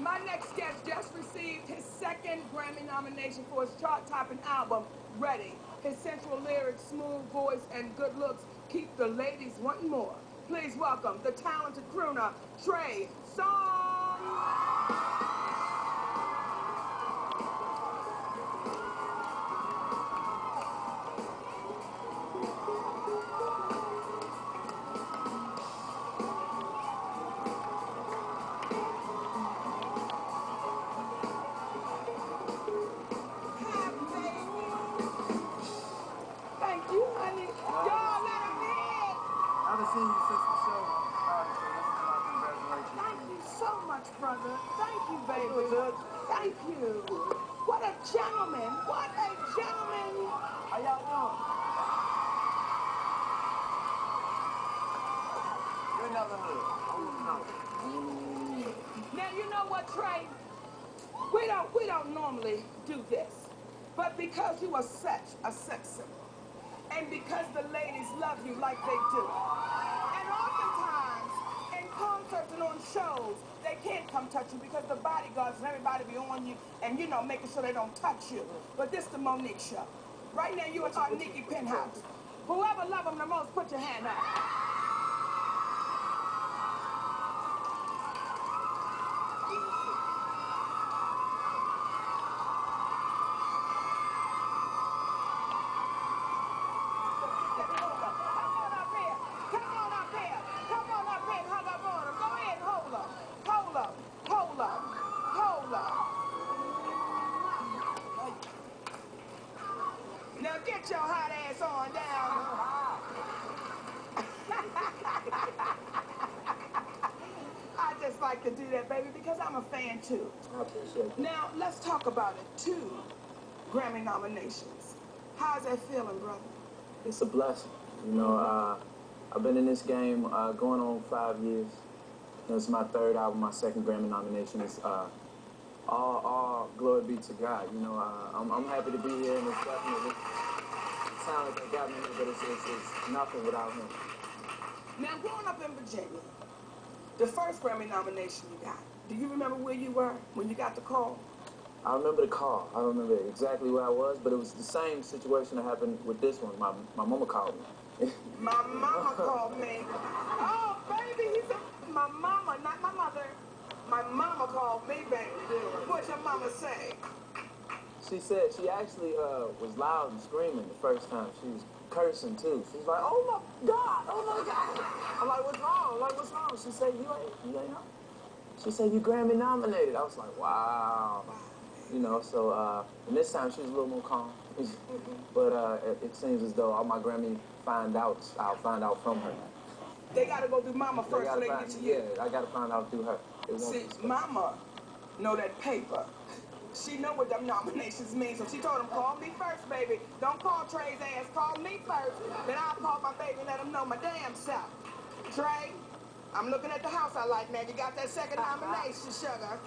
My next guest just received his second Grammy nomination for his chart-topping album, Ready. His sensual lyrics, smooth voice, and good looks keep the ladies wanting more. Please welcome the talented crooner, Trey Songz. Thank you, honey. Y'all let him in. I haven't seen you since the show started, so this is my congratulations. Thank you so much, brother. Thank you, baby. Judge. Thank you. What a gentleman. What a gentleman. How y'all doing? You're another hood. Now, you know what, Trey? We don't normally do this. But because you are such a sex symbol, and because the ladies love you like they do, and oftentimes in concerts and on shows, they can't come touch you because the bodyguards and everybody be on you and, you know, making sure they don't touch you. But this the Monique show. Right now, you at our Nikki Penthouse. Whoever love them the most, put your hand up. Now get your hot ass on down. I just like to do that, baby, because I'm a fan too. I appreciate it. Now let's talk about it. 2 Grammy nominations. How's that feeling, brother? It's a blessing. You know, I've been in this game going on 5 years. This is my 3rd album, my 2nd Grammy nomination. It's all glory be to God. You know, I'm happy to be here, and it's definitely the talent that got me here, but it's nothing without him. Now, growing up in Virginia, the first Grammy nomination you got, do you remember where you were when you got the call? I remember the call. I don't remember exactly where I was, but it was the same situation that happened with this one. My mama called me. My mama called me. Oh, baby, he said, my mama, not my mother. My mama called me, baby. What'd your mama say? She said she actually was loud and screaming the first time. She was cursing too. She was like, "Oh my God! Oh my God!" I'm like, "What's wrong?" I'm like, "What's wrong?" She said, "You ain't know." She said, "You Grammy nominated." I was like, "Wow." You know, so and this time she was a little more calm. But it seems as though all my Grammy I'll find out from her. They gotta go through mama first so they can get to you. Yeah, I gotta find out through her. See, mama know that paper. She know what them nominations mean, so she told him, call me first, baby. Don't call Trey's ass, call me first. Then I'll call my baby and let him know my damn self. Trey, I'm looking at the house I like, man. You got that 2nd nomination, sugar.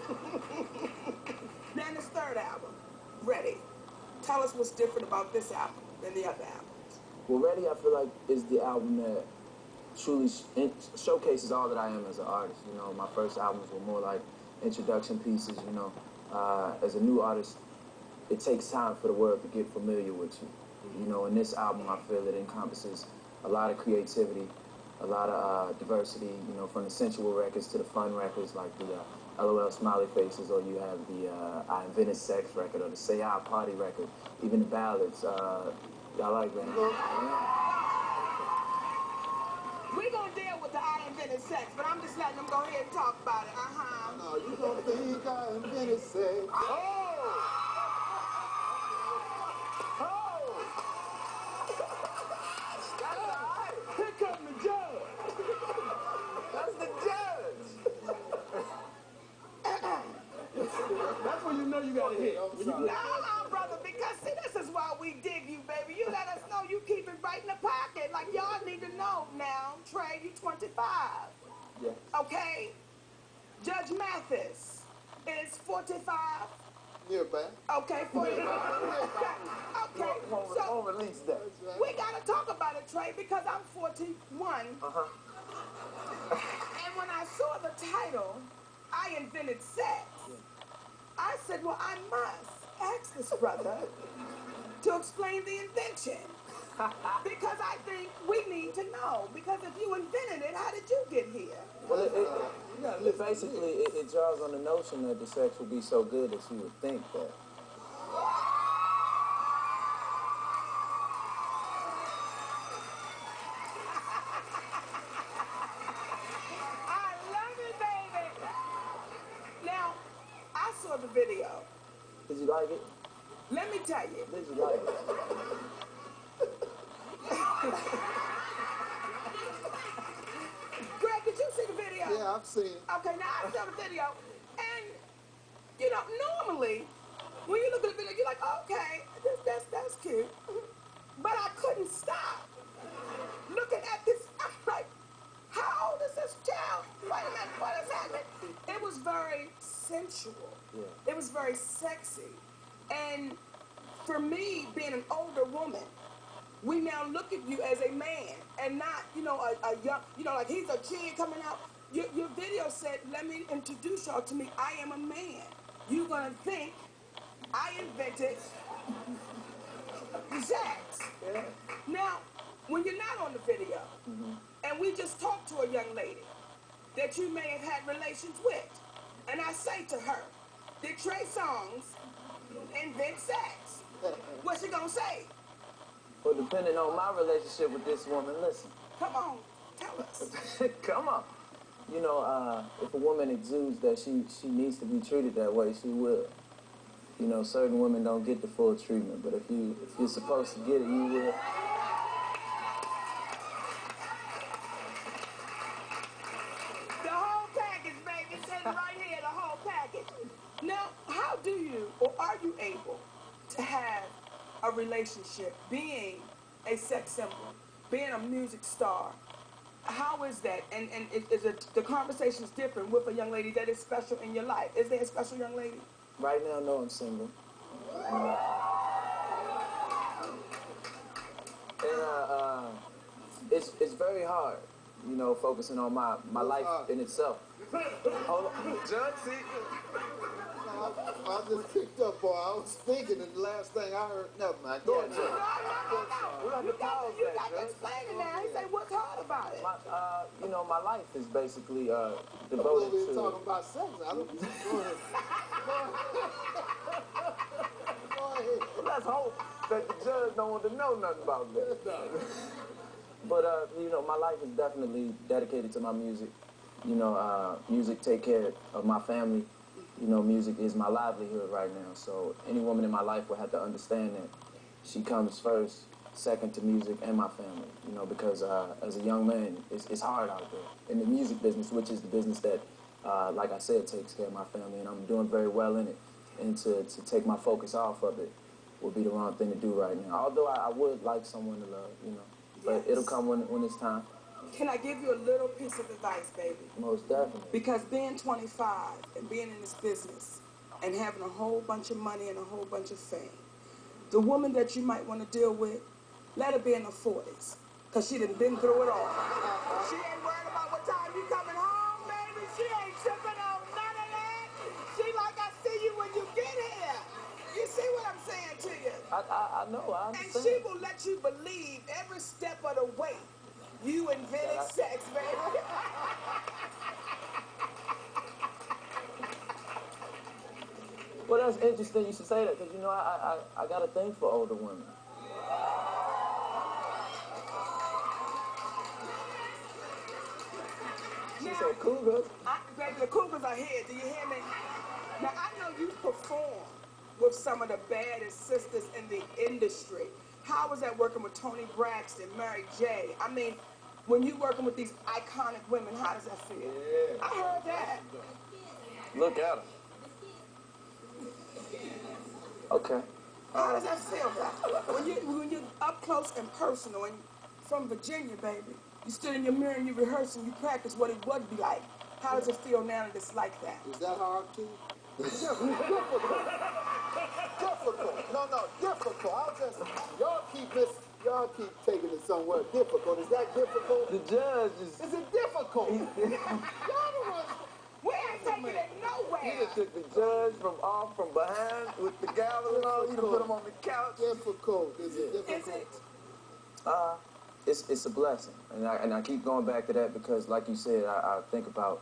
Then this 3rd album, Ready. Tell us what's different about this album than the other albums. Well, Ready, I feel like, is the album that truly showcases all that I am as an artist. You know, my first albums were more like introduction pieces, you know. As a new artist, it takes time for the world to get familiar with you. You know, in this album, I feel it encompasses a lot of creativity, a lot of diversity, you know, from the sensual records to the fun records like the LOL Smiley Faces, or you have the I Invented Sex record, or the Say I Party record, even the ballads. Y'all like that? We're going to deal with the I Invented Sex, but I'm just letting them go ahead and talk about it. No, you don't think I invented sex. Here comes the judge. That's the judge. That's when you know you got to hit. No, brother, because see, this is why we dig you, baby. You let us know you keep it right in the pocket. Like, y'all need to know now, Trey, you 25. Yeah. Okay? Judge Mathis is 45. Nearby. Okay, 45. Okay, so Won't release that. we got to talk about it, Trey, because I'm 41. Uh-huh. And when I saw the title, I Invented Sex, I said, well, I must ask this brother to explain the invention. Because I think we need to know. Because if you invented it, how did you get here? Well, it draws on the notion that the sex will be so good that you would think that. I love it, baby. Now, I saw the video. Did you like it? Let me tell you. Did you like it? Greg, did you see the video? Yeah, I've seen it. Okay, now I saw the video. And, you know, normally, when you look at the video, you're like, okay, that's cute. But I couldn't stop looking at this. I'm like, how old is this child? Wait a minute, what is happening? It was very sensual. Yeah. It was very sexy. And for me, being an older woman, we now look at you as a man and not, you know, a young, you know, like he's a kid coming out. Your video said, let me introduce y'all to me. I am a man. You're going to think I invented sex. Yeah. Now, when you're not on the video, and we just talked to a young lady that you may have had relations with, and I say to her, did Trey Songz invent sex? What's she gonna say? Well, depending on my relationship with this woman, listen. Come on, tell us. Come on. You know, if a woman exudes that she needs to be treated that way, she will. You know, certain women don't get the full treatment, but if you're supposed to get it, you will. The whole package, baby, sitting right here, the whole package. Now, how do you, or are you able to have a relationship, being a sex symbol, being a music star? How is that? And is it, the conversation's different with a young lady that is special in your life? Is there a special young lady? Right now, no, I'm single. And it's very hard, you know, focusing on my life in itself. Hold on. Judge, see? I just picked up on. I was thinking, and the last thing I heard, never mind. Go ahead. No. You got to explain it now. He said, what's hard about it? You know, my life is basically devoted We're to. talking about sex. I don't. Go ahead. Go ahead. Let's hope that the judge don't want to know nothing about that. But you know, my life is definitely dedicated to my music. You know, music take care of my family. You know, music is my livelihood right now. So any woman in my life will have to understand that she comes first, second to music and my family. You know, because as a young man, it's hard out there in the music business, which is the business that, like I said, takes care of my family, and I'm doing very well in it. And to take my focus off of it would be the wrong thing to do right now. Although I would like someone to love, you know, but Yes. it'll come when it's time. Can I give you a little piece of advice, baby? Most definitely. Because being 25 and being in this business and having a whole bunch of money and a whole bunch of fame, the woman that you might want to deal with, let her be in her 40s. Because she done been through it all. She ain't worried about what time you coming home, baby. She ain't tripping on none of that. She like, I see you when you get here. You see what I'm saying to you? I know, I And understand. she will let you believe every step of the way you invented sex, baby. Well, that's interesting you should say that, because, you know, I got a thing for older women. She said cougars. Baby, the cougars are here. Do you hear me? Now, I know you perform with some of the baddest sisters in the industry. How was that working with Toni Braxton, Mary J? I mean, when you working with these iconic women, how does that feel? Yeah. I heard that. Look at her. Okay. How does that feel? When you're up close and personal, and from Virginia, baby, you stood in your mirror and you rehearsed and you practiced what it would be like. How does it feel now that it's like that? Is that hard too? Difficult. No, difficult. Y'all keep taking it somewhere difficult. Is that difficult? The judge is. Is it difficult? Y'all the ones. We ain't taking it nowhere. He just took the judge from behind with the gavel and all. You done put him on the couch. Difficult. Is it difficult? Is it? It's a blessing, and I keep going back to that because, like you said, I think about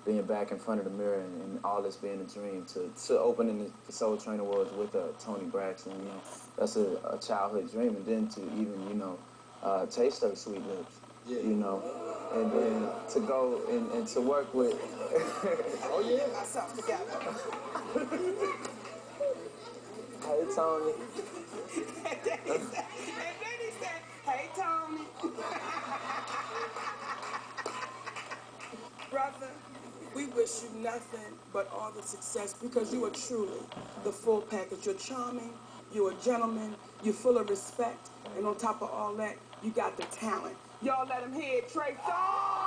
being back in front of the mirror and all this being a dream to opening the Soul Train Awards with Tony Braxton. You know, that's a childhood dream, and then to even taste her sweet lips. Yeah. You know, and then to go and to work with. Oh yeah. Ourselves together. Hey Tony. And then he said, hey, Tony. Brother, we wish you nothing but all the success because you are truly the full package. You're charming, you're a gentleman, you're full of respect, and on top of all that, you got the talent. Y'all let him hear it, Trey Songz.